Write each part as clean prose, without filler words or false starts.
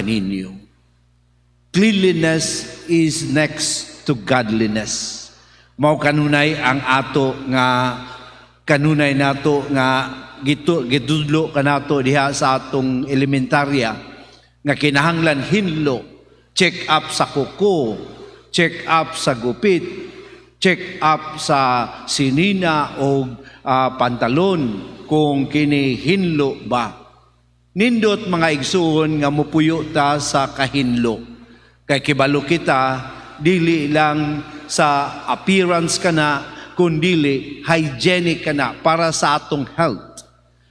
ninyo. Cleanliness is next to godliness. Mao kanunay ang ato nga kanunay nato nga gitudlo kanato diha sa atong elementarya nga kinahanglan hinlo, check up sa kuko, check up sa gupit, check up sa sinina o pantalon kung kini hinlo ba. Nindot mga igsuon nga mupuyo ta sa kahinlo. Kay kibalo kita, dili lang sa appearance kana, kundili hygienic kana para sa atong health.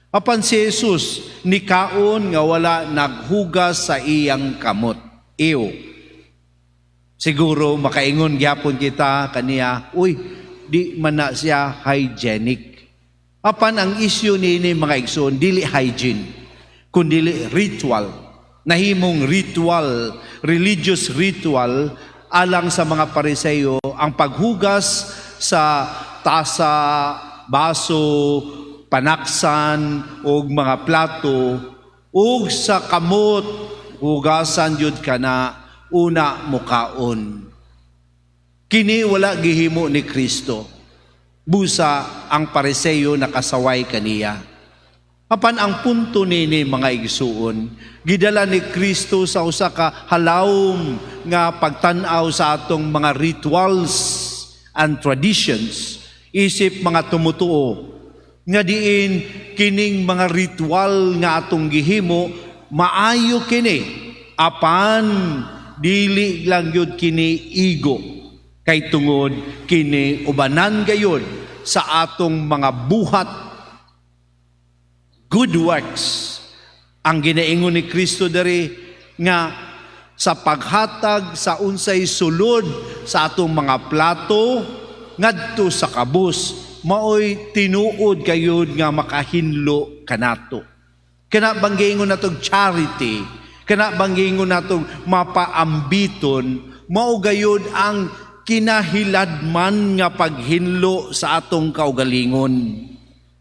Apan si Jesus, nikaon nga wala naghugas sa iyang kamot. Ew. Siguro makaingon gyapon kita kaniya, uy, di man na siya hygienic. Apan ang issue nini mga igsoon, dili hygiene, kundili ritual. Nahimong ritual, religious ritual, alang sa mga Pariseo, ang paghugas sa tasa, baso, panaksan, o mga plato, o sa kamot, hugasan yun ka na, una mukaon. Kini wala gihimo ni Kristo. Busa ang Pariseo nakasaway kaniya. Apan ang punto nini mga igsuon, gidala ni Kristo sa usa ka halawom nga pagtan-aw sa atong mga rituals and traditions, isip mga tumutuo, nga diin kining mga ritual nga atong gihimo, maayo kini, apan dili lang yun kini igo, kay tungod kini ubanan gayud sa atong mga buhat good works. Ang ginaingon ni Kristo dari nga sa paghatag sa unsay sulod sa atong mga plato ngadto sa kabus, maoy tinuod kayod nga makahinlo kanato. Kana banggingon natong charity, kana banggingon natong mapaambiton, mao gayud ang kinahiladman nga paghinlo sa atong kaugalingon.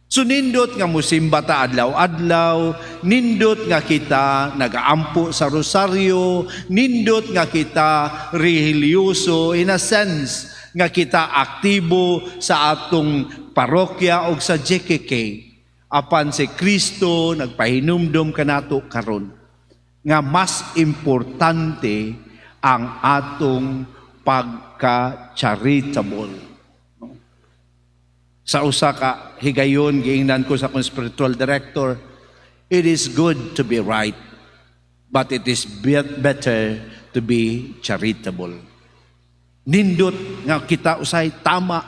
So nindot nga musimba ta adlaw-adlaw, nindot nga kita nagaampo sa rosaryo, nindot nga kita religyoso in a sense nga kita aktibo sa atong parokya o sa JKK. Apan si Kristo nagpahinumdom kanato karon nga mas importante ang atong pagka-charitable. Sa usa ka higayon giingnan ko sa akong spiritual director, it is good to be right, but it is better to be charitable. Nindot nga kita usay tama,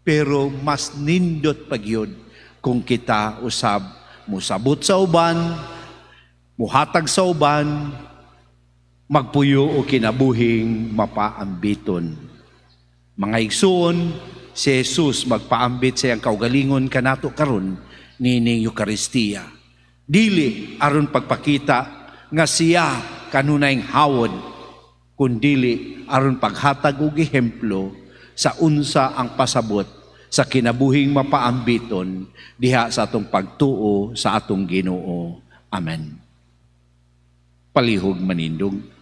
pero mas nindot pagyud kung kita usab musabot sa uban, muhatag sa uban, magpuyo o kinabuhing mapaambiton. Mga igsoon, si Jesus magpaambit sa iyang kaugalingon kanato karon nining Eucharistia. Dili aron pagpakita nga siya kanunayng hawod, kundili aron paghatag og ehemplo sa unsa ang pasabot sa kinabuhing mapaambiton diha sa atong pagtuo sa atong Ginoo. Amen. Palihog manindog.